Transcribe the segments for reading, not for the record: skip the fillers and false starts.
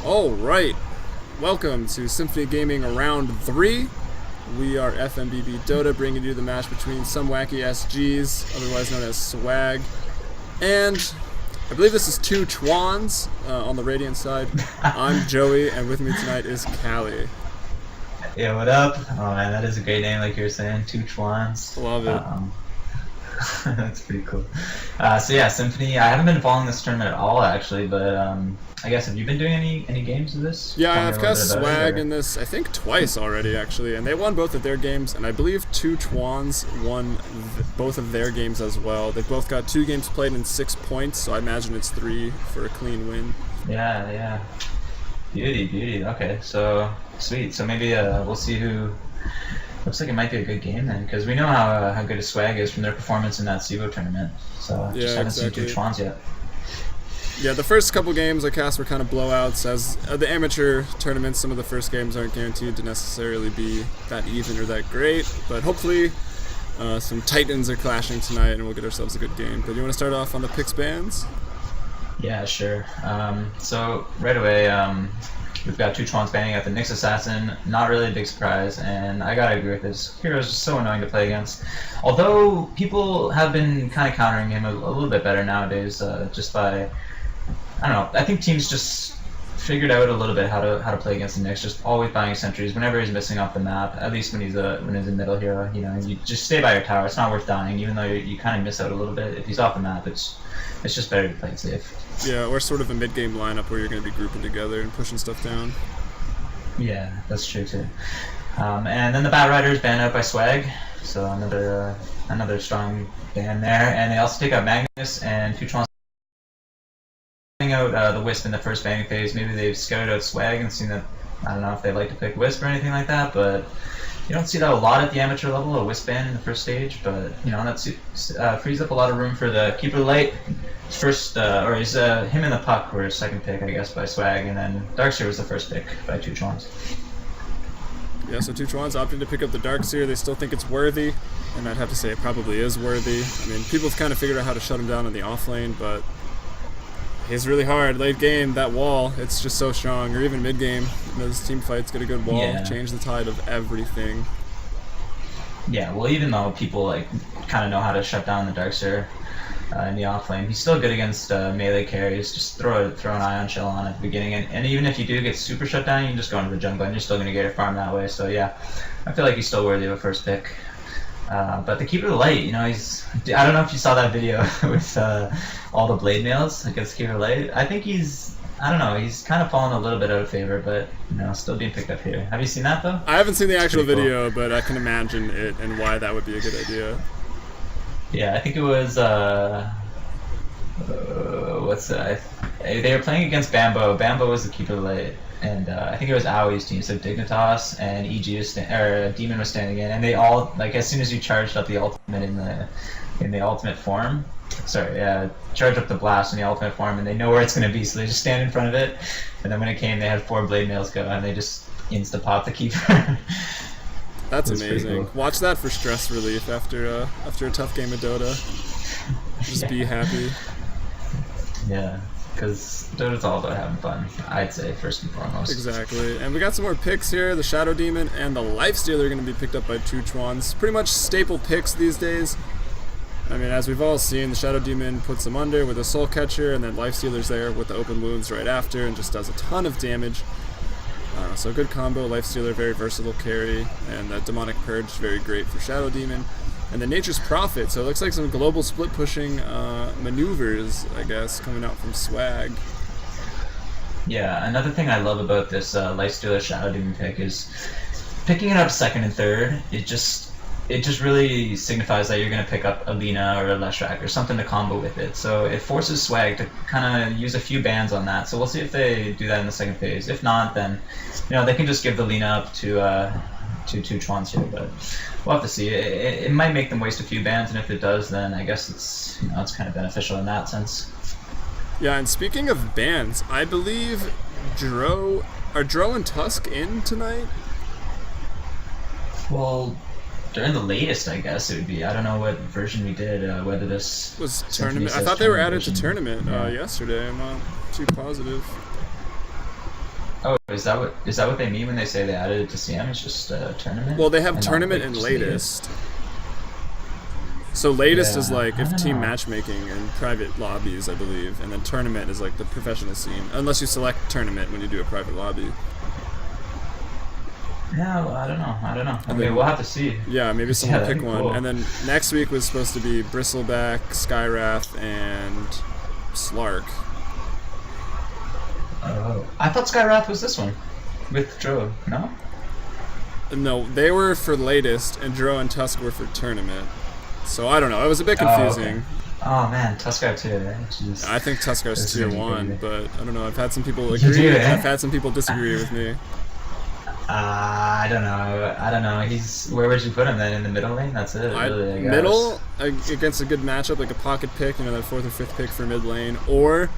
All right, welcome to Symphony Gaming Round 3. We are FMBB Dota, bringing you the match between some wacky SGs, otherwise known as Swag, and I believe this is two Chuanz on the Radiant side. I'm Joey, and with me tonight is Callie. Yeah, what up? Oh man, that is a great name, like you were saying. Two Chuanz. Love it. That's pretty cool. So yeah, Symphony. I haven't been following this tournament at all, actually. But I guess have you been doing any games of this? Yeah, I've cast Swag in this, I think, twice already, actually, and they won both of their games, and I believe two Chuanz won both of their games as well. They've both got 2 games played in 6 points, so I imagine it's 3 for a clean win. Yeah. Beauty. Okay, so sweet. So maybe we'll see who. Looks like it might be a good game then, because we know how good a Swag is from their performance in that SIVO tournament. So just haven't seen two Chuanz yet. Yeah, the first couple games I cast were kind of blowouts. As the amateur tournaments, some of the first games aren't guaranteed to necessarily be that even or that great, but hopefully some titans are clashing tonight and we'll get ourselves a good game. But you want to start off on the picks bands? Yeah, sure. So right away, we've got two Chuanz banning at the Nyx Assassin. Not really a big surprise, and I gotta agree with this. Hero's just so annoying to play against. Although people have been kind of countering him a little bit better nowadays, just by, I don't know. I think teams just figured out a little bit how to play against the Nyx. Just always buying sentries whenever he's missing off the map. At least when he's a middle hero, you know, you just stay by your tower. It's not worth dying, even though you kind of miss out a little bit. If he's off the map, it's just better to play it safe. Yeah, or sort of a mid-game lineup where you're going to be grouping together and pushing stuff down. Yeah, that's true too. And then the Bat Rider is banned out by Swag, so another strong ban there. And they also take out Magnus and two Chuanz out the Wisp in the first banning phase. Maybe they've scouted out Swag and seen that. I don't know if they like to pick Wisp or anything like that, but you don't see that a lot at the amateur level, a Wisp ban in the first stage. But you know, that frees up a lot of room for the Keeper Light. First, or is him and the Puck were second pick, I guess, by Swag, and then Darkseer was the first pick by two Chuanz. Yeah, so two Chuanz opting to pick up the Darkseer. They still think it's worthy, and I'd have to say it probably is worthy. I mean, people have kind of figured out how to shut him down in the off lane, but he's really hard. Late game, that wall, it's just so strong. Or even mid game, those team fights get a good wall, change the tide of everything. Yeah, well, even though people like kind of know how to shut down the Darkseer in the off lane, he's still good against melee carries. Just throw an Ion Shell on at the beginning, and even if you do get super shut down, you can just go into the jungle and you're still going to get your farm that way. So yeah, I feel like he's still worthy of a first pick. But the Keeper Light, you know, I don't know if you saw that video with all the blade mails against Keeper Light. I think he's kind of fallen a little bit out of favor, but you know, still being picked up here. Have you seen that though? I haven't seen the actual video, but I can imagine it and why that would be a good idea. Yeah, I think it was they were playing against Bambo. Bambo was the Keeper Light, and I think it was Aui's team. So Dignitas and EG Demon was standing in, and they all, like, as soon as you charged up the ultimate in the ultimate form, charge up the blast in the ultimate form, and they know where it's going to be, so they just stand in front of it. And then when it came, they had 4 blade mails go, and they just insta pop the Keeper. That's amazing. Cool. Watch that for stress relief after a tough game of Dota. Just be happy. Yeah, because Dota's all about having fun, I'd say, first and foremost. Exactly. And we got some more picks here. The Shadow Demon and the Lifestealer are going to be picked up by two Chuanz. Pretty much staple picks these days. I mean, as we've all seen, the Shadow Demon puts them under with a Soul Catcher, and then Lifestealer's there with the open wounds right after and just does a ton of damage. So good combo. Lifestealer, very versatile carry, and that Demonic Purge, very great for Shadow Demon. And then Nature's Prophet, so it looks like some global split pushing maneuvers, I guess, coming out from Swag. Yeah, another thing I love about this Lifestealer Shadow Demon pick is picking it up second and third. It just really signifies that you're going to pick up a Lina or a Leshrac or something to combo with it. So it forces Swag to kind of use a few bans on that. So we'll see if they do that in the second phase. If not, then you know, they can just give the Lina up to two Chuanz here. But we'll have to see. It might make them waste a few bans, and if it does, then I guess it's kind of beneficial in that sense. Yeah, and speaking of bans, I believe Dro and Tusk in tonight? Well, during the latest, I guess it would be. I don't know what version we did, whether this was tournament. I thought they were added to tournament yesterday. I'm not too positive. Oh, is that what they mean when they say they added it to CM? It's just a tournament. Well, they have And not, tournament like, and just latest. So latest is Yeah, like I if don't team know. matchmaking and private lobbies, I believe, and then tournament is like the professional scene. Unless you select tournament when you do a private lobby. Yeah, well, I don't know. I don't know. I And mean, then- we'll have to see. Yeah, maybe Yeah, someone that'd pick be one. cool. And then next week was supposed to be Bristleback, Skywrath, and Slark. Oh, I thought Skywrath was this one with Dro. No. No, they were for latest, and Dro and Tusk were for tournament. So I don't know. It was a bit Oh, confusing. okay. Oh man, Tuskar too. Right? Jeez. I think Tuskar's This is tier gonna be 1, crazy. but I don't know. I've had some people You agree, do, and eh? I've had some people disagree with me. I don't know. I don't know. He's where would you put him then? In the middle lane? That's it. Really, I guess. Middle against a good matchup, like a pocket pick, that 4th or 5th pick for mid lane, or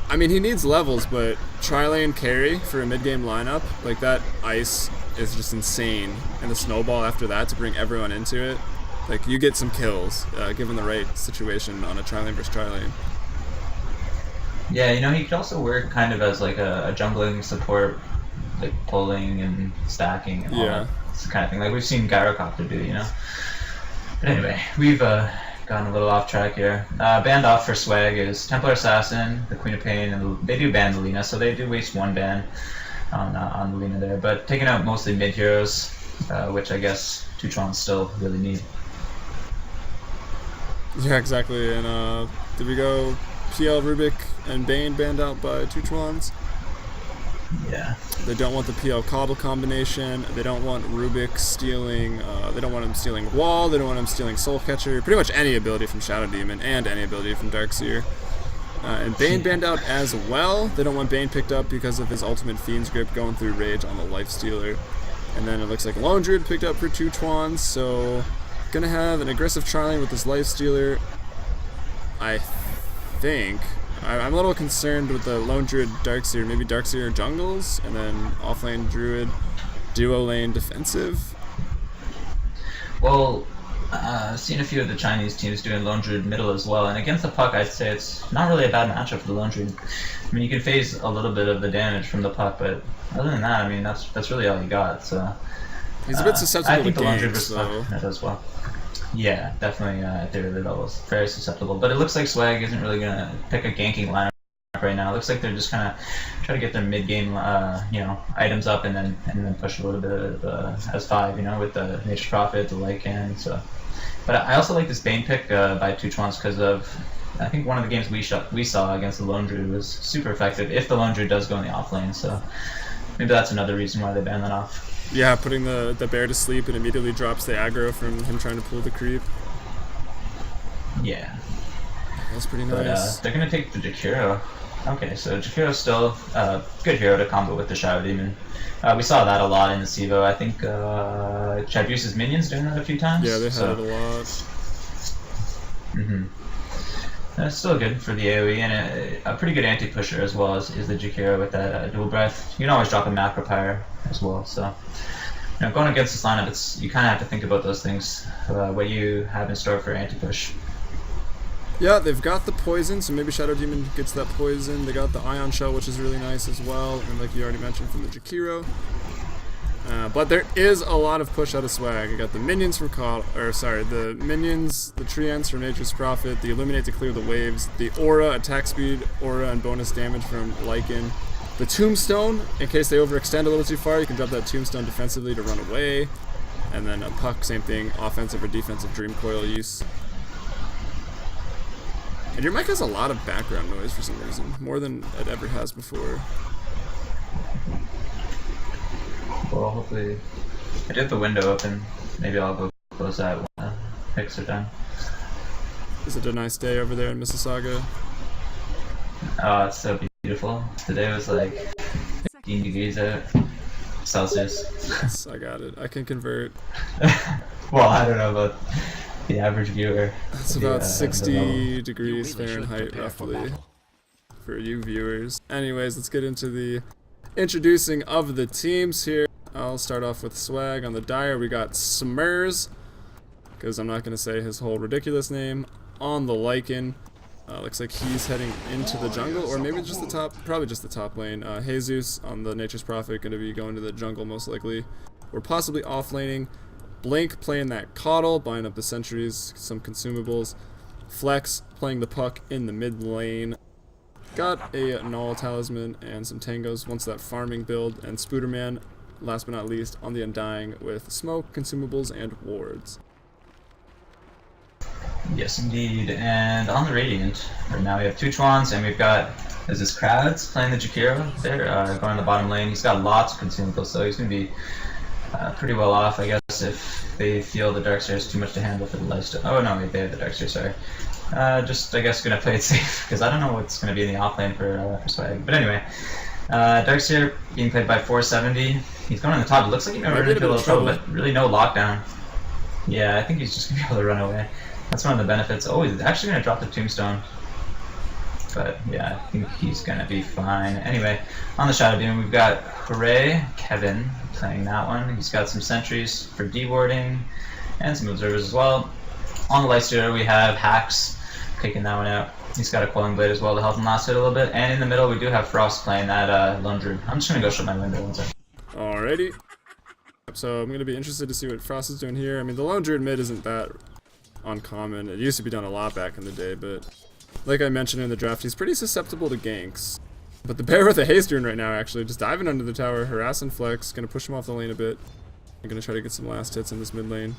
I mean, he needs levels, but tri-lane carry for a mid-game lineup, like that ice is just insane, and the snowball after that to bring everyone into it, like you get some kills given the right situation on a tri-lane versus tri-lane. Yeah, he could also work kind of as like a jungling support, like pulling and stacking and all Yeah. that kind of thing. Like we've seen Gyrocopter do. But anyway, we've gotten a little off track here. Banned off for swag is Templar Assassin, the Queen of Pain, and they do ban the Lina, so they do waste one ban on the Lina there. But taking out mostly mid heroes, which I guess two Chuanz still really need. Yeah, exactly. And did we go PL Rubik and Bane banned out by two Chuanz? Yeah. They don't want the PL Cobble combination. They don't want Rubik stealing. They don't want him stealing Wall. They don't want him stealing Soul Catcher. Pretty much any ability from Shadow Demon and any ability from Darkseer. And Bane banned out as well. They don't want Bane picked up because of his ultimate Fiend's Grip going through Rage on the Lifestealer. And then it looks like Lone Druid picked up for two Chuanz. So gonna have an aggressive Tri-Lane with this Lifestealer. I think. I'm a little concerned with the Lone Druid Darkseer, maybe Darkseer jungles, and then offlane Druid, duo lane defensive. Well, I've seen a few of the Chinese teams doing Lone Druid middle as well, and against the puck, I'd say it's not really a bad matchup for the Lone Druid. I mean, you can phase a little bit of the damage from the puck, but other than that, I mean, that's really all you got. So He's a bit I susceptible think to the Lone Druid ganks, versus though. puck that does well. Yeah, definitely at the early levels, very susceptible. But it looks like Swag isn't really gonna pick a ganking lineup right now. It looks like they're just kind of try to get their mid-game, items up and then push a little bit of S5, with the Nature's Prophet, the Lycan. So, but I also like this Bane pick by two Chuanz because of I think one of the games we saw against the Lone Druid was super effective if the Lone Druid does go in the off lane. So maybe that's another reason why they banned that off. Yeah, putting the bear to sleep, it immediately drops the aggro from him trying to pull the creep. Yeah. That's pretty But nice. they're gonna take the Jakiro. Okay, so Jakiro's still a good hero to combo with the Shadow Demon. We saw that a lot in the CEVO. I think Chadbuse's minions doing that a few times. Yeah, they had so. it a lot. Mm-hmm. That's still good for the AoE, and a pretty good anti-pusher as well is the Jakiro with that dual breath. You can always drop a macro pyre as well, so going against this lineup, you kind of have to think about those things, what you have in store for anti-push. Yeah, they've got the poison, so maybe Shadow Demon gets that poison. They got the Ion Shell, which is really nice as well, and like you already mentioned from the Jakiro. But there is a lot of push out of swag. You got the minions from the minions, the Treants from Nature's Prophet, the Illuminate to clear the waves, the Aura, attack speed, Aura, and bonus damage from Lycan. The Tombstone, in case they overextend a little too far, you can drop that Tombstone defensively to run away. And then a Puck, same thing, offensive or defensive Dream Coil use. And your mic has a lot of background noise for some reason, more than it ever has before. Well, hopefully, I did the window open. Maybe I'll go close that when the picks are done. Is it a nice day over there in Mississauga? Oh, it's so beautiful. Today was like 15 degrees out, Celsius. Yes, I got it. I can convert. Well, I don't know about the average viewer. It's about 60 degrees Fahrenheit, roughly, for you viewers. Anyways, let's get into the introducing of the teams here. I'll start off with Swag. On the Dire, we got Smurs, because I'm not going to say his whole ridiculous name. On the Lycan, Looks like he's heading into the jungle, or maybe just the top, probably just the top lane. Jesus on the Nature's Prophet going to be going to the jungle most likely, or possibly off laning. Blink playing that Coddle, buying up the sentries, some consumables. Flex playing the puck in the mid lane. Got a Null Talisman and some Tangos once that farming build, and Spooderman, last but not least, on the Undying with smoke, consumables, and wards. Yes, indeed. And on the Radiant, right now we have 2 Chuanz, and we've got, is this Kravitz playing the Jakiro there, going in the bottom lane. He's got lots of consumables, so he's going to be pretty well off, I guess, if they feel the Darkseer is too much to handle for the lifestyle. Oh no, wait, they have the Darkseer, sorry. Just, I guess, going to play it safe, because I don't know what's going to be in the off lane for Swag. But anyway, Darkseer being played by 470. He's going on the top. It looks like he might run into a little trouble, but really no lockdown. Yeah, I think he's just going to be able to run away. That's one of the benefits. Oh, he's actually going to drop the Tombstone. But yeah, I think he's going to be fine. Anyway, on the Shadow Demon, we've got Hooray Kevin playing that one. He's got some sentries for dewarding and some observers as well. On the Lifestealer, we have Hacks kicking that one out. He's got a Quelling Blade as well to help him last hit a little bit. And in the middle, we do have Frost playing that Lone Druid. I'm just going to go shut my window one second. Alrighty. So I'm going to be interested to see what Frost is doing here. I mean, the Lone Druid mid isn't that uncommon. It used to be done a lot back in the day, but like I mentioned in the draft, he's pretty susceptible to ganks. But the bear with a haste rune right now, actually, just diving under the tower, harassing Flex, gonna push him off the lane a bit. I'm gonna try to get some last hits in this mid lane.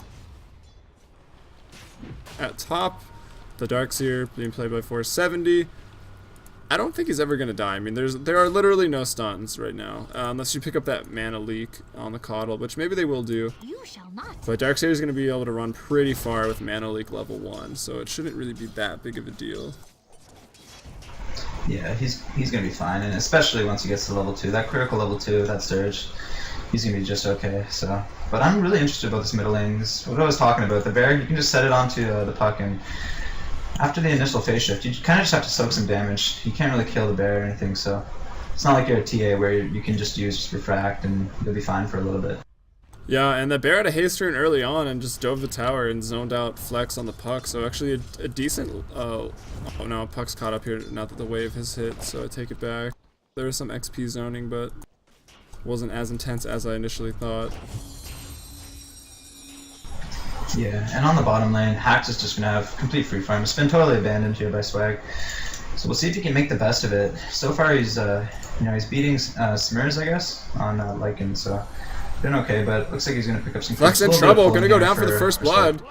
At top, the Darkseer being played by 470. I don't think he's ever gonna die. I mean, there are literally no stuns right now, unless you pick up that mana leak on the Coddle, which maybe they will do. You shall not. But Darkseer is gonna be able to run pretty far with mana leak level 1, so it shouldn't really be that big of a deal. Yeah, he's gonna be fine, and especially once he gets to level 2, that critical level 2, that Surge, he's gonna be just okay. So, but I'm really interested about this middle lane. This is what I was talking about. The bear, you can just set it onto the puck, and after the initial phase shift, you kind of just have to soak some damage. You can't really kill the bear or anything, so it's not like you're a TA where you can just use refract and you'll be fine for a little bit. Yeah, and the bear had a haste turn early on and just dove the tower and zoned out Flex on the puck, so actually a decent, oh no, puck's caught up here now that the wave has hit, so I take it back. There was some XP zoning, but wasn't as intense as I initially thought. Yeah, and on the bottom lane, Hax is just going to have complete free farm. It's been totally abandoned here by Swag, so we'll see if he can make the best of it. So far he's, he's beating Smirs, I guess, on Lycan, so doing okay, but looks like he's going to pick up some... Flex in trouble, going to go down for the first blood.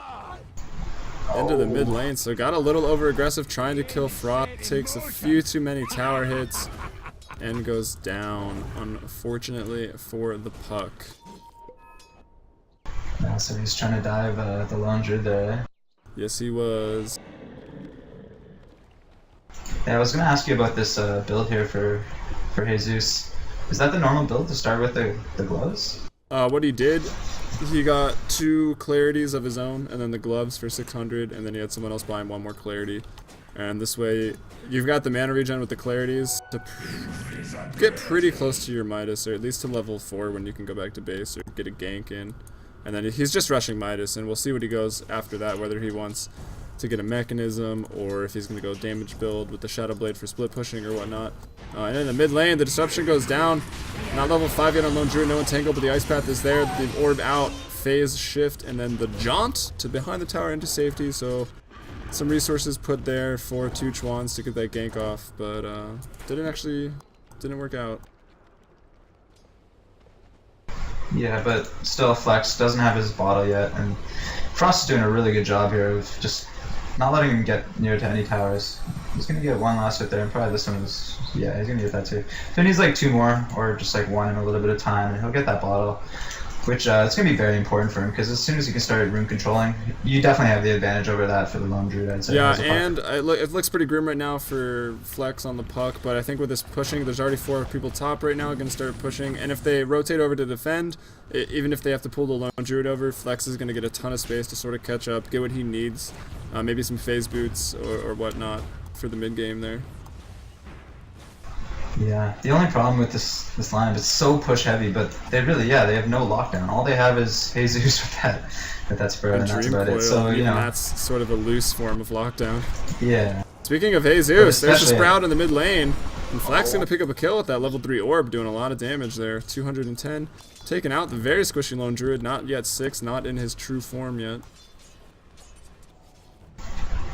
Into the mid lane, so got a little over aggressive trying to kill Frost, takes a few too many tower hits, and goes down, unfortunately, for the puck. Yeah, so he's trying to dive the Lone Druid there. Yes, he was. Yeah, I was going to ask you about this build here for Jesus. Is that the normal build to start with the gloves? What he did, he got 2 clarities of his own, and then the gloves for 600, and then he had someone else buy him 1 more clarity. And this way, you've got the mana regen with the clarities to get pretty close to your Midas, or at least to level 4 when you can go back to base or get a gank in. And then he's just rushing Midas, and we'll see what he goes after that, whether he wants to get a mechanism or if he's going to go damage build with the Shadow Blade for split pushing or whatnot. And in the mid lane, the disruption goes down. Not level 5 yet on Lone Druid, no entangle, but the ice path is there. The orb out, phase shift, and then the jaunt to behind the tower into safety. So some resources put there for 2 Chuanz to get that gank off, but didn't work out. Yeah, but still Flex doesn't have his bottle yet, and Frost is doing a really good job here of just not letting him get near to any towers. He's gonna get 1 last hit there, and probably this one is, yeah, he's gonna get that too. So he needs like 2 more, or just like 1 in a little bit of time, and he'll get that bottle, which it's gonna be very important for him, because as soon as he can start room controlling, you definitely have the advantage over that for the Lone Druid, I'd say. Yeah, and it looks pretty grim right now for Flex on the puck, but I think with this pushing, there's already 4 people top right now, gonna start pushing, and if they rotate over to defend, even if they have to pull the Lone Druid over, Flex is gonna get a ton of space to sort of catch up, get what he needs, maybe some phase boots or whatnot for the mid game there. Yeah, the only problem with this lineup is so push heavy, but they really, they have no lockdown. All they have is Jesus with that spread, and that's about it. So, that's sort of a loose form of lockdown. Yeah. Speaking of Jesus, there's the especially- Sprout in the mid lane. And Flack's going to pick up a kill with that level 3 orb, doing a lot of damage there. 210. Taking out the very squishy Lone Druid, not yet 6, not in his true form yet.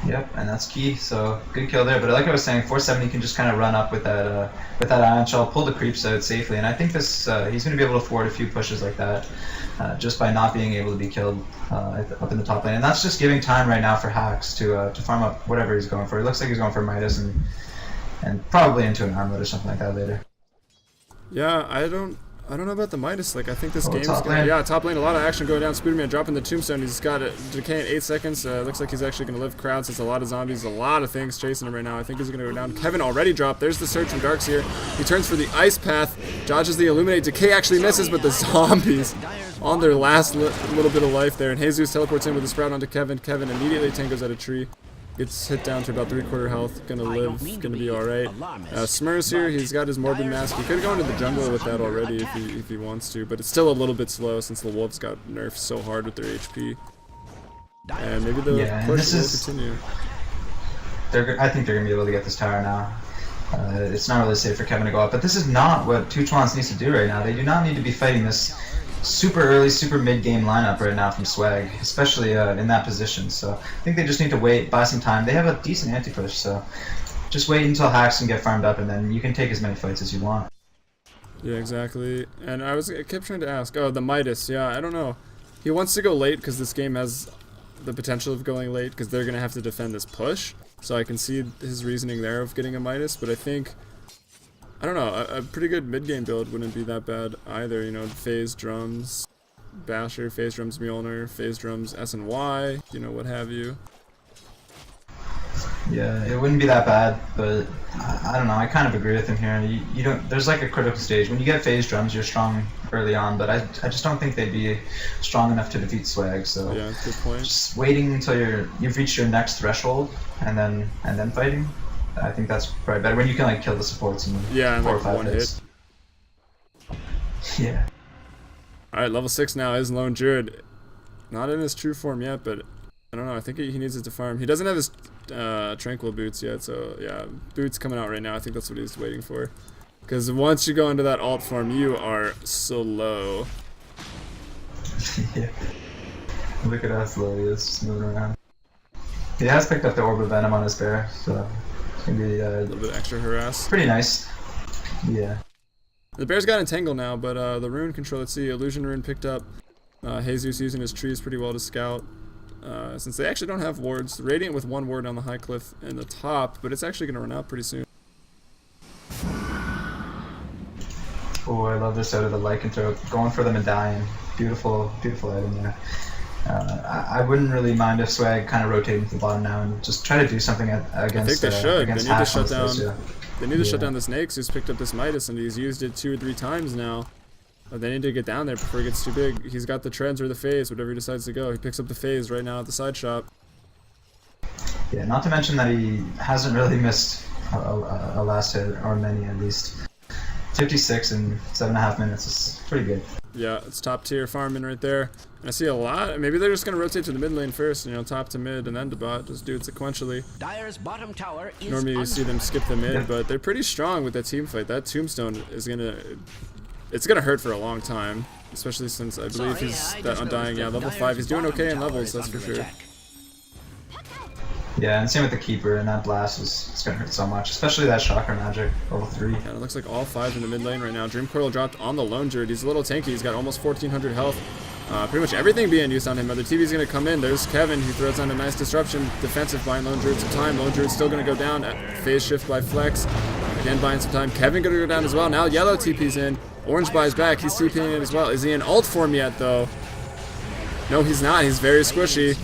Yep, and that's key. So good kill there. But like I was saying, 470 can just kind of run up with that Ion Shell, pull the creeps out safely, and I think this he's going to be able to afford a few pushes like that, just by not being able to be killed up in the top lane. And that's just giving time right now for Hacks to farm up whatever he's going for. It looks like he's going for Midas and probably into an armlet or something like that later. Yeah, I don't know about the Midas. Like, I think this game's top gonna, lane. yeah, top lane, a lot of action going down. Spider-Man dropping the tombstone. He's got a decay in 8 seconds. Looks like he's actually gonna live crowds. There's a lot of zombies, a lot of things chasing him right now. I think he's gonna go down. Kevin already dropped. There's the Surge from Darks here. He turns for the Ice Path, dodges the Illuminate. Decay actually misses, but the zombies on their last little bit of life there. And Jesus teleports in with the Sprout onto Kevin. Kevin immediately tangos at a tree. Gets hit down to about 3/4 health. Gonna live. Gonna be alright. Smurfs here. He's got his Morbid Mask. He could go into the jungle with that already if he wants to, but it's still a little bit slow since the Wolves got nerfed so hard with their HP. And maybe the push will continue. I think they're gonna be able to get this tower now. It's not really safe for Kevin to go up, but this is not what Chuanz needs to do right now. They do not need to be fighting this super early, super mid-game lineup right now from Swag, especially in that position. So I think they just need to wait, buy some time. They have a decent anti-push, so just wait until Hacks can get farmed up, and then you can take as many fights as you want. Yeah, exactly. And I kept trying to ask, oh, the Midas. Yeah, I don't know. He wants to go late because this game has the potential of going late because they're going to have to defend this push. So I can see his reasoning there of getting a Midas, but I think, I don't know, a pretty good mid-game build wouldn't be that bad either. You know, Phase Drums, Basher, Phase Drums Mjolnir, Phase Drums S&Y, you know, what have you. Yeah, it wouldn't be that bad, but I don't know. I kind of agree with him here. You don't. There's like a critical stage when you get Phase Drums. You're strong early on, but I just don't think they'd be strong enough to defeat Swag. So yeah, that's a good point. Just waiting until you've reached your next threshold and then fighting. I think that's probably better when you can like kill the supports in and 4 or like 5 one hits. Yeah. Alright, level 6 now is Lone Druid. Not in his true form yet, but I don't know. I think he needs it to farm. He doesn't have his Tranquil boots yet, so yeah, boots coming out right now. I think that's what he's waiting for. Because once you go into that alt form, you are so low. Yeah. Look at how slow he is, just moving around. He has picked up the Orb of Venom on his bear, so it's gonna be A little bit extra harass. pretty nice. Yeah. The bear's got Entangle now, but the rune control, let's see, Illusion Rune picked up. Jesus using his trees pretty well to scout. Since they actually don't have wards. Radiant with 1 ward on the high cliff in the top, but it's actually going to run out pretty soon. Oh, I love this out of the Lycanthrope. Going for the medallion. Beautiful, beautiful item there. I wouldn't really mind if Swag kind of rotated to the bottom now and just try to do something against. I think they should. They need to shut down. They need to shut Yeah. down the Snakes, who's picked up this Midas, and he's used it 2 or 3 times now. But they need to get down there before it gets too big. He's got the Treads or the Phase, whatever he decides to go. He picks up the Phase right now at the side shop. Yeah, not to mention that he hasn't really missed a last hit, or many at least. 56 in 7.5 minutes is pretty good. Yeah, it's top tier farming right there. And I see a lot. Maybe they're just going to rotate to the mid lane first, you know, top to mid and then to bot. Just do it sequentially. Dire's bottom tower is Normally you see them skip the mid, Yeah. but they're pretty strong with that team fight. That tombstone is going to... It's going to hurt for a long time. Especially since I believe he's that Undying. Yeah, level 5. He's doing okay in levels, that's for sure. Yeah, and same with the Keeper, and that blast is gonna hurt so much, especially that Chakra Magic, level 3. Yeah, it looks like all 5 in the mid lane right now. Dream Coil dropped on the Lone Druid. He's a little tanky. He's got almost 1400 health. Pretty much everything being used on him. Other TV's going to come in. There's Kevin, who throws on a nice disruption. Defensive buying Lone Druid some time. Lone Druid's still going to go down. Phase shift by Flex. Again, buying some time. Kevin going to go down as well. Now Yellow TP's in. Orange buys back. He's TPing in as well. Is he in ult form yet, though? No, he's not. He's very squishy.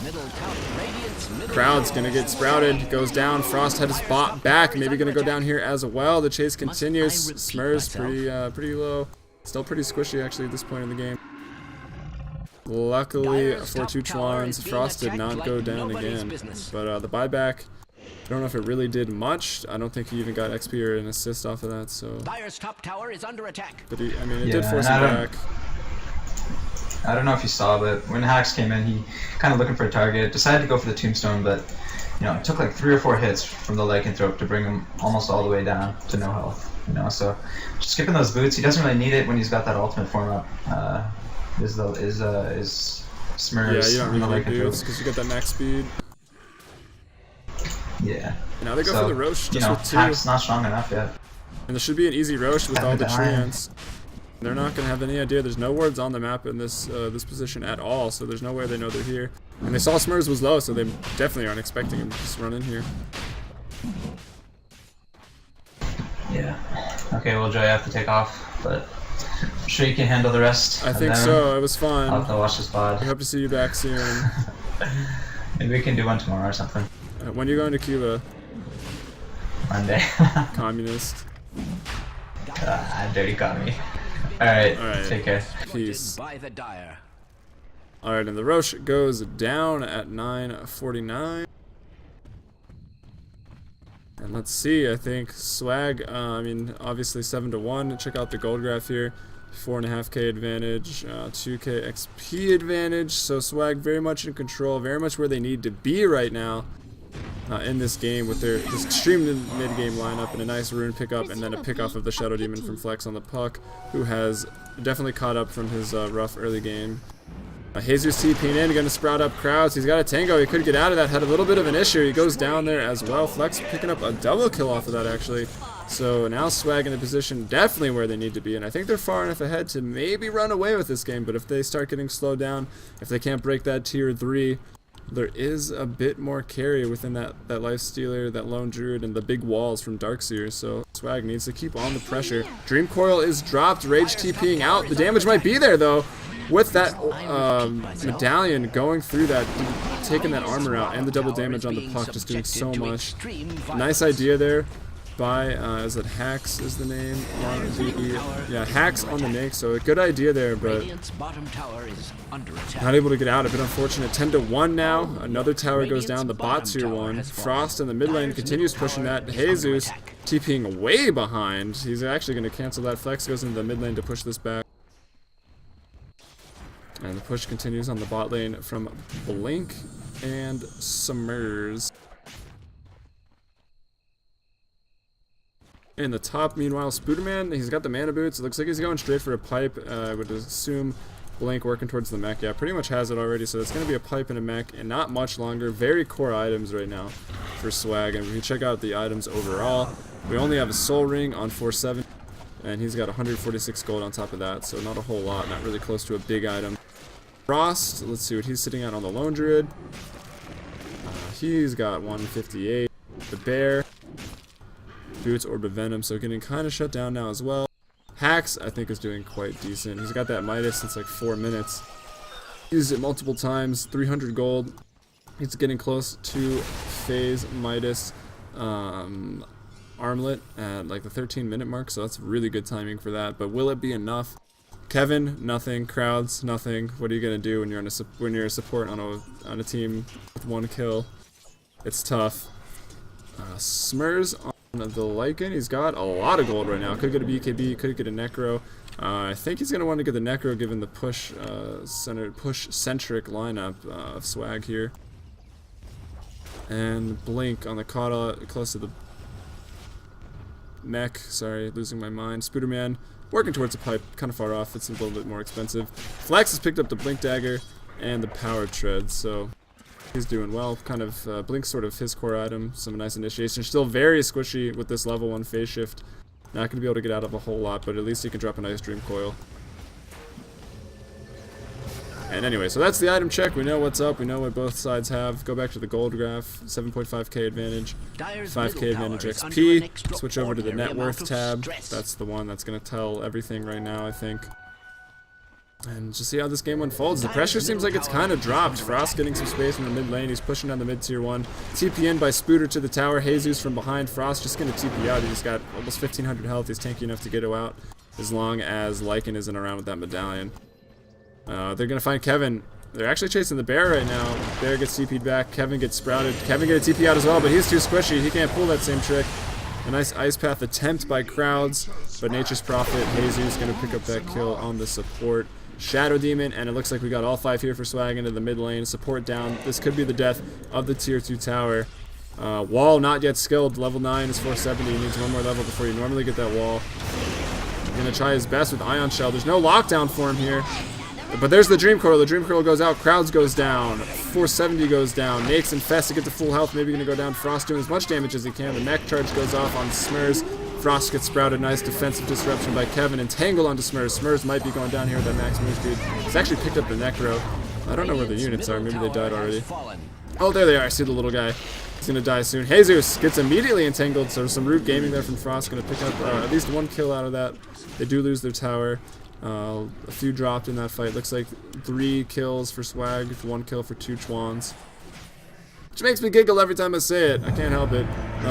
Crowd's gonna get sprouted, goes down. Frost had his bot back, maybe gonna go down here as well. The chase continues. Smurf's pretty low, still pretty squishy actually at this point in the game. Luckily for Chuanz, Frost did not go down again, but the buyback, I don't know if it really did much. I don't think he even got XP or an assist off of that. So, Dire's top tower is under attack. but I mean, it Yeah, did force and him I don't- back. I don't know if you saw, but when Hacks came in, he kind of looking for a target, decided to go for the tombstone, but it took like 3 or 4 hits from the lycanthrope to bring him almost all the way down to no health. So just skipping those boots. He doesn't really need it when he's got that ultimate form up. Is Smurfs. Yeah, you don't from the really need lycanthrope. boots because you got that max speed. Yeah. Now they go for the Roche just with 2. Hack's not strong enough yet. And there should be an easy Roche with all the Medallion. treants. They're not going to have any idea. There's no wards on the map in this this position at all, so there's no way they know they're here. And they saw Smurfs was low, so they definitely aren't expecting him to just run in here. Yeah. Okay, well, Joe, you have to take off, but I'm sure you can handle the rest. I think so. It was fun. I'll have to watch this pod. I hope to see you back soon. Maybe we can do one tomorrow or something. When are you going to Cuba? Monday. Communist. Dirty commie. Alright, take care. Peace. Alright, and the Roche goes down at 9:49. And let's see, I think Swag, I mean, obviously 7-1. Check out the gold graph here. 4.5k advantage, 2k XP advantage. So Swag very much in control, very much where they need to be right now in this game with their this extreme mid-game lineup and a nice rune pickup and then a pick off of the Shadow Demon from Flex on the puck, who has definitely caught up from his rough early game. Jesus TPing in, going to sprout up crowds. He's got a tango. He could get out of that. Had a little bit of an issue. He goes down there as well. Flex picking up a double kill off of that, actually. So now Swag in a position definitely where they need to be. And I think they're far enough ahead to maybe run away with this game. But if they start getting slowed down, if they can't break that tier 3, there is a bit more carry within that Lifestealer, that Lone Druid, and the big walls from Darkseer. So Swag needs to keep on the pressure. Dream Coil is dropped. Rage TPing out. The damage might be there, though. With that medallion going through that, taking that armor out, and the double damage on the puck, just doing so much. Nice idea there by, is it Hacks is the name? Yeah, Hacks on the make, so a good idea there, but not able to get out. A bit unfortunate. 10-1 now. Another tower goes down. The bot tier 1. Frost in the mid lane continues pushing that. Jesus TPing way behind. He's actually going to cancel that. Flex goes into the mid lane to push this back. And the push continues on the bot lane from Blink and Summers. In the top, meanwhile, Spooderman, he's got the mana boots. It looks like he's going straight for a pipe. I would assume Blink working towards the mech. Yeah, pretty much has it already, so it's going to be a pipe and a mech, and not much longer. Very core items right now for Swag. And if you check out the items overall, we only have a Soul Ring on 4-7, and he's got 146 gold on top of that, so not a whole lot, not really close to a big item. Frost, let's see what he's sitting at on the Lone Druid. He's got 158. The Bear, Boots, Orb of Venom, so getting kind of shut down now as well. Hacks, I think, is doing quite decent. He's got that Midas since like 4 minutes. Used it multiple times, 300 gold. He's getting close to Phase Midas Armlet at like the 13-minute mark, so that's really good timing for that. But will it be enough? Kevin, nothing. Crowds, nothing. What are you gonna do when you're a support on a team with 1 kill? It's tough. Smurs on the Lycan. He's got a lot of gold right now. Could get a BKB. Could get a Necro. I think he's gonna want to get the Necro given the push-centric lineup of Swag here. And Blink on the Kata, close to the mech. Sorry, losing my mind. Spooderman. Working towards the pipe, kind of far off. It's a little bit more expensive. Flex has picked up the Blink Dagger and the Power Tread, so he's doing well. Kind of Blink's sort of his core item. Some nice initiation. Still very squishy with this level 1 phase shift. Not going to be able to get out of a whole lot, but at least he can drop a nice Dream Coil. And anyway, so that's the item check. We know what's up. We know what both sides have. Go back to the gold graph. 7.5k advantage, 5k advantage XP. Switch over to the net worth tab. That's the one that's going to tell everything right now, I think. And just see how this game unfolds. The pressure seems like it's kind of dropped. Frost getting some space in the mid lane. He's pushing down the mid tier 1. TP in by Spooder to the tower. Jesus from behind. Frost just going to TP out. He's got almost 1500 health. He's tanky enough to get out as long as Lycan isn't around with that medallion. They're going to find Kevin. They're actually chasing the Bear right now. Bear gets TP'd back. Kevin gets sprouted. Kevin gets a TP out as well, but he's too squishy. He can't pull that same trick. A nice Ice Path attempt by Crowds, but Nature's Prophet, Jesus, going to pick up that kill on the support. Shadow Demon, and it looks like we got all 5 here for Swag into the mid lane. Support down. This could be the death of the tier 2 tower. Wall not yet skilled. Level 9 is 470. He needs 1 more level before you normally get that wall. He's gonna try his best with Ion Shell. There's no lockdown for him here. But there's the Dream Coil. The Dream Coil goes out. Crowds goes down. 470 goes down. Nate's and Fest to get to full health. Maybe gonna go down. Frost doing as much damage as he can. The mech charge goes off on Smurs. Frost gets sprouted. Nice defensive disruption by Kevin. Entangle onto Smurs. Smurs might be going down here with that max move speed. He's actually picked up the Necro. I don't know where the units are. Maybe they died already. Oh, there they are. I see the little guy. He's gonna die soon. Jesus gets immediately entangled. So some rude gaming there from Frost. Gonna pick up at least 1 kill out of that. They do lose their tower. A few dropped in that fight. Looks like 3 kills for Swag, 1 kill for 2 Chuanz. Which makes me giggle every time I say it. I can't help it.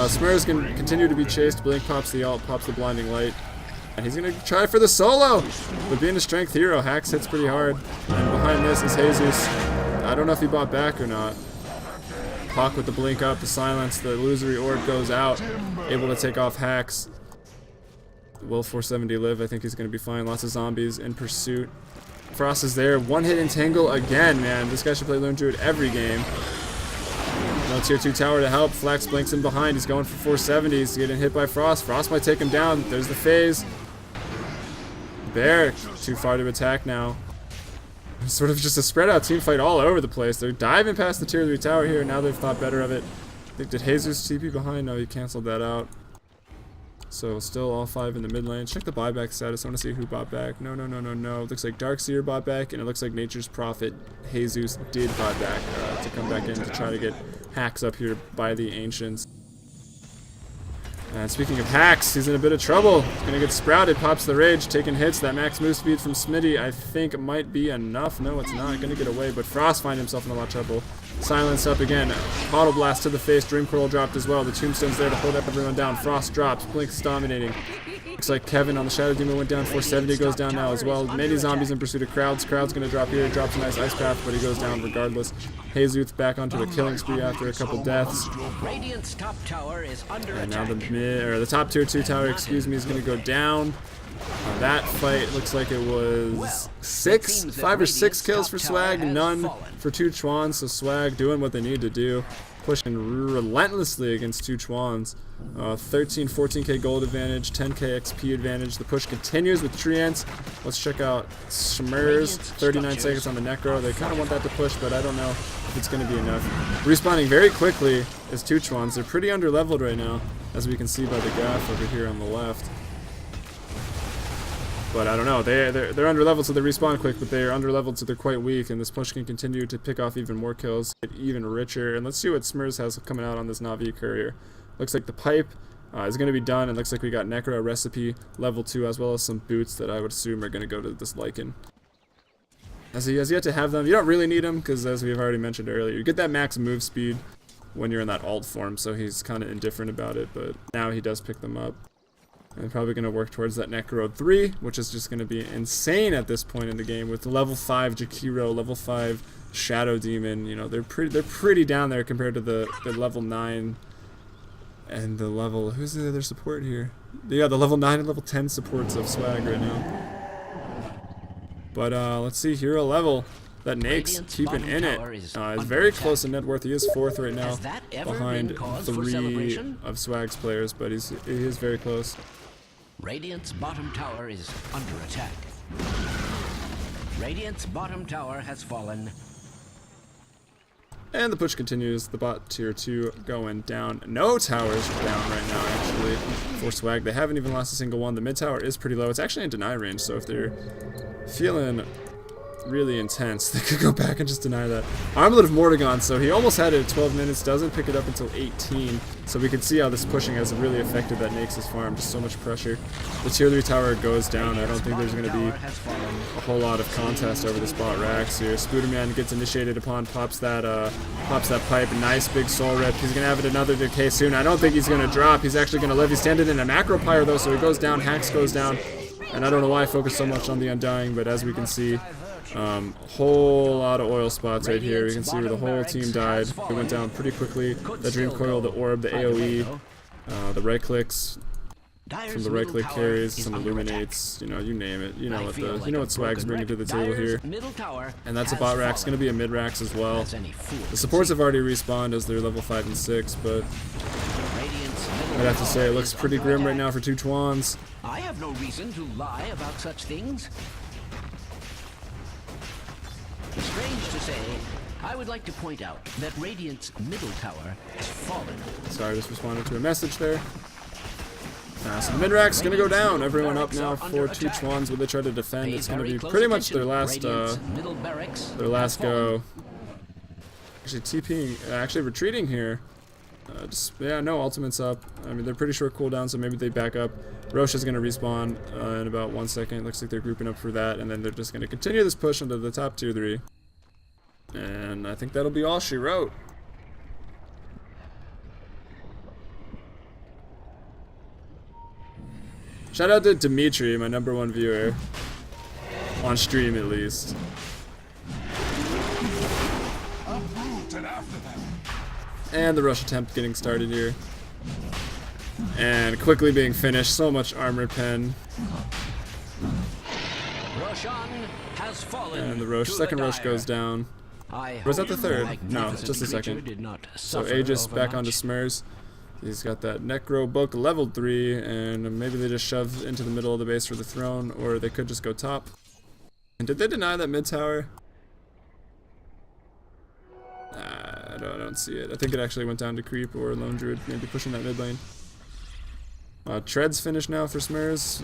Smurs can continue to be chased. Blink pops the ult, pops the blinding light. And he's going to try for the solo. But being a strength hero, Hacks hits pretty hard. And behind this is Jesus. I don't know if he bought back or not. Hawk with the blink up, the silence, the illusory orb goes out. Able to take off Hacks. Will 470 live? I think he's going to be fine. Lots of zombies in pursuit. Frost is there. 1-hit entangle again, man. This guy should play Lone Druid every game. No tier 2 tower to help. Flex blinks in behind. He's going for 470s. He's getting hit by Frost. Frost might take him down. There's the phase. Bear. Too far to attack now. It's sort of just a spread out team fight all over the place. They're diving past the tier 3 tower here. Now they've thought better of it. I think, did Jesus TP behind? No, he canceled that out. So still all 5 in the mid lane. Check the buyback status. I want to see who bought back. No. Looks like Darkseer bought back, and it looks like Nature's Prophet Jesus did buy back to come back in to try to get Hacks up here by the Ancients. And speaking of Hacks, he's in a bit of trouble. He's gonna get sprouted. Pops the rage, taking hits. That max move speed from Smitty, I think, might be enough. No, it's not. Gonna get away, but Frost finds himself in a lot of trouble. Silence up again. Bottle blast to the face. Dream Coil dropped as well. The tombstone's there to hold everyone down. Frost drops. Blink's dominating. Looks like Kevin on the Shadow Demon went down. 470 goes down now as well. Many zombies in pursuit of Crowds. Crowds gonna drop here. Drops a nice ice path, but he goes down regardless. Jesus back onto a killing spree after a couple deaths. And now the top tier 2 tower, excuse me, is gonna go down. That fight looks like it was 5 or 6 kills for Swag, none for 2 Chuanz. So Swag doing what they need to do, pushing relentlessly against 2 Chuanz. 13, 14k gold advantage, 10k XP advantage. The push continues with Treants. Let's check out Smurs. 39 seconds on the Necro. They kind of want that to push, but I don't know if it's going to be enough. Respawning very quickly is 2 Chuanz. They're pretty underleveled right now, as we can see by the graph over here on the left. But I don't know, they're underleveled, so they respawn quick, but they're underleveled, so they're quite weak, and this push can continue to pick off even more kills, get even richer. And let's see what Smurs has coming out on this Na'Vi courier. Looks like the pipe is going to be done, and looks like we got Necro recipe level 2, as well as some boots that I would assume are going to go to this Lycan. As he has yet to have them. You don't really need them, because as we've already mentioned earlier, you get that max move speed when you're in that alt form, so he's kind of indifferent about it, but now he does pick them up. And probably going to work towards that Necro 3, which is just going to be insane at this point in the game with level 5 Jakiro, level 5 Shadow Demon. You know, they're pretty down there compared to the level 9 and the level, who's the other support here? Yeah, the level 9 and level 10 supports of Swag right now. But let's see, hero level. That Nake's keeping in it. Is very close in net worth. He is 4th right now, behind 3 of Swag's players, but he is very close. Radiant's bottom tower is under attack. Radiant's bottom tower has fallen. And the push continues. The bot tier 2 going down. No towers down right now, actually, for Swag. They haven't even lost a single one. The mid tower is pretty low. It's actually in deny range, so if they're feeling really intense, they could go back and just deny that. Armlet of Mordegon, so he almost had it at 12 minutes, doesn't pick it up until 18, so we can see how this pushing has really affected that Nax's farm. Just so much pressure. The tier 3 tower goes down. I don't think there's going to be a whole lot of contest over the spot racks here. Spooderman gets initiated upon, pops that pipe. Nice big soul rip. He's going to have it another decay soon. I don't think he's going to drop. He's actually going to live. He's standing in a macro pyre though, so he goes down. Hacks goes down. And I don't know why I focus so much on the Undying, but as we can see, whole lot of oil spots right here. You can see where the whole team died. It went down pretty quickly. The Dream Coil, the Orb, the AoE, the right clicks. from the right-click carries, some illuminates, you know, you name it. You know what what Swag's bringing to the table here. And that's a bot rack. It's going to be a mid racks as well. The supports have already respawned as they're level 5 and 6, but I'd have to say it looks pretty grim right now for two Chuanz. I have no reason to lie about such things. Strange to say, I would like to point out that Radiant's middle tower has fallen. Sorry, just responded to a message there. So the mid-rack's going to go down. Everyone up now for two Chuanz. When they try to defend, it's going to be pretty much their last go. Actually TPing, actually retreating here. Yeah, no, ultimate's up. I mean, they're pretty short cooldown, so maybe they back up. Roche is going to respawn in about 1 second. Looks like they're grouping up for that, and then they're just going to continue this push into the top 2-3. And I think that'll be all she wrote. Shout out to Dimitri, my #1 viewer. On stream, at least. And the rush attempt getting started here. And quickly being finished. So much armor pen. And the Roche, second Roche goes down. Was that the third? No, just the second. So Aegis back onto Smurs. He's got that Necro book level 3, and maybe they just shove into the middle of the base for the throne, or they could just go top. And did they deny that mid tower? I don't see it. I think it actually went down to creep or Lone Druid, maybe pushing that mid lane. Treads finished now for Smurs.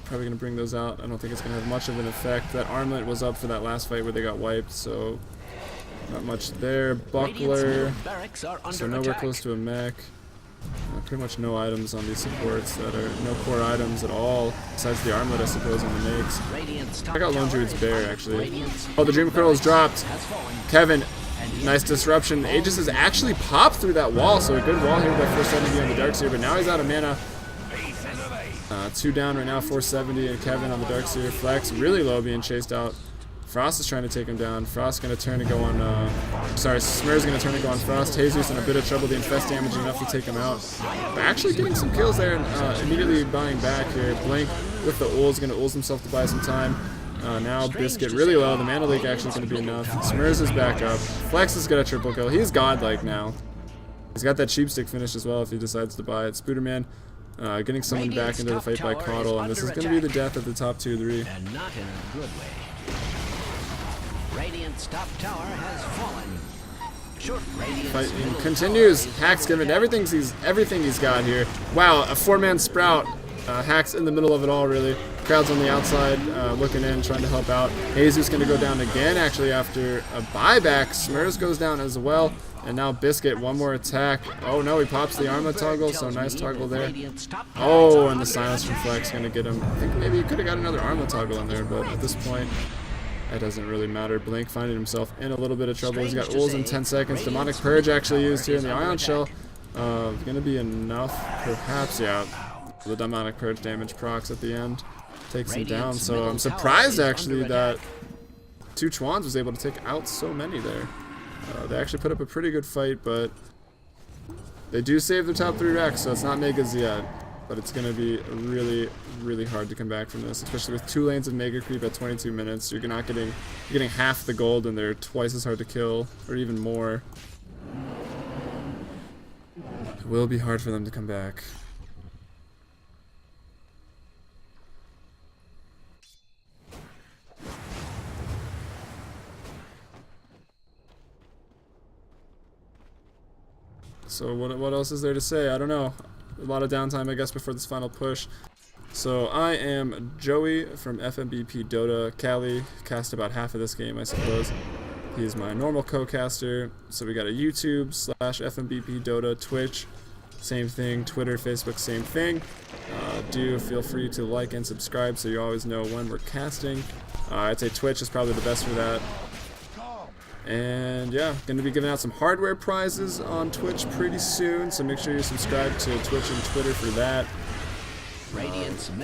Probably going to bring those out. I don't think it's going to have much of an effect. That armlet was up for that last fight where they got wiped, so not much there. Buckler, so nowhere close to a mech. Pretty much no items on these supports that are no core items at all, besides the armlet, I suppose, on the makes. Check out Lone Druid's bear, actually. Oh, the Dream Kernel is dropped. Kevin, nice disruption. Aegis has actually popped through that wall, so a good wall here by 470 on the Darkseer, but now he's out of mana. 2 down right now, 470, and Kevin on the Darkseer. Flex really low, being chased out. Frost is trying to take him down. Frost going to turn and go on, Smur's going to turn and go on Frost. Jesus in a bit of trouble. The Infest damage enough to take him out. But actually getting some kills there and immediately buying back here. Blink with the ults, going to ult himself to buy some time. Now Biscuit really low. The mana leak actually going to be enough. Smurs is back up. Flex has got a triple kill. He's godlike now. He's got that cheap stick finish as well if he decides to buy it. Spooderman getting summoned back into the fight by Caudle, and this is going to be the death of the top 2-3. And not in a good way. Radiant's top tower has fallen. Fighting continues. Hack's giving everything he's got here. Wow, a 4-man sprout. Hack's in the middle of it all, really. Crowd's on the outside, looking in, trying to help out. Jesus going to go down again, actually, after a buyback. Smurs goes down as well. And now Biscuit, one more attack. Oh no, he pops the armlet toggle, so nice toggle there. Oh, and the silence from Flex going to get him. I think maybe he could have got another armlet toggle in there, but at this point, that doesn't really matter. Blink finding himself in a little bit of trouble. He's got ults in 10 seconds. Demonic Purge actually used here in the Ion Shell. Going to be enough, perhaps, yeah. The Demonic Purge damage procs at the end takes him down. So I'm surprised, actually, that two Chuanz was able to take out so many there. They actually put up a pretty good fight, but they do save their top 3 racks, so it's not Megas yet. But it's going to be really, really hard to come back from this, especially with 2 lanes of Mega Creep at 22 minutes. You're getting half the gold, and they're twice as hard to kill, or even more. It will be hard for them to come back. So what else is there to say? I don't know. A lot of downtime, I guess, before this final push. So I am Joey from FMBP Dota. Callie cast about half of this game, I suppose. He's my normal co-caster. So we got a YouTube / FMBP Dota, Twitch, same thing, Twitter, Facebook, same thing. Do feel free to like and subscribe so you always know when we're casting. I'd say Twitch is probably the best for that. And yeah, going to be giving out some hardware prizes on Twitch pretty soon, so make sure you're subscribed to Twitch and Twitter for that.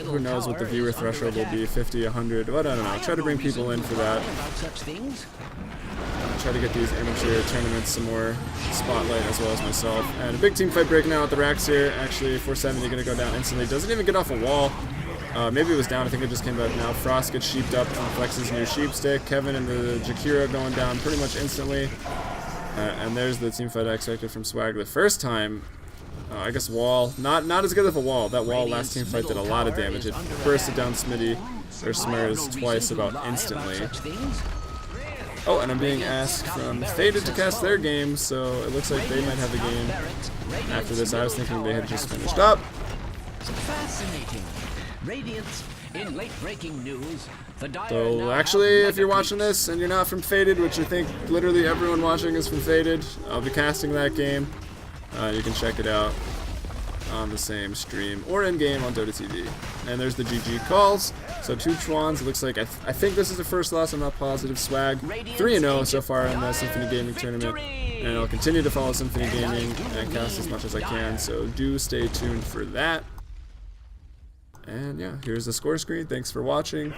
Who knows what the viewer threshold will be, 50, 100, what, I don't know. Try to bring people in for that. try to get these amateur tournaments some more spotlight as well as myself. And a big team fight breaking out with the racks here. Actually, 470 going to go down instantly. Doesn't even get off a wall. Maybe it was down. I think it just came back now. Frost gets sheeped up from Flex's new sheep stick. Kevin and the Jakira going down pretty much instantly. And there's the team fight I expected from Swag the first time. I guess wall. Not as good of a wall. That wall last team fight did a lot of damage. It bursted down Smitty or Smurs twice about instantly. Oh, and I'm being asked from Faded to cast their game, so it looks like they might have a game after this. I was thinking they had just finished up. Fascinating. Radiance in late-breaking news. So actually, if you're watching this and you're not from Faded, which I think literally everyone watching is from Faded, I'll be casting that game. You can check it out on the same stream or in-game on Dota TV. And there's the GG calls. So 2 Chuanz. It looks like I think this is the first loss. I'm not positive. Swag 3-0 so far in the Symphony Gaming tournament, and I'll continue to follow Symphony Gaming and cast as much as I can. So do stay tuned for that. And yeah, here's the score screen. Thanks for watching.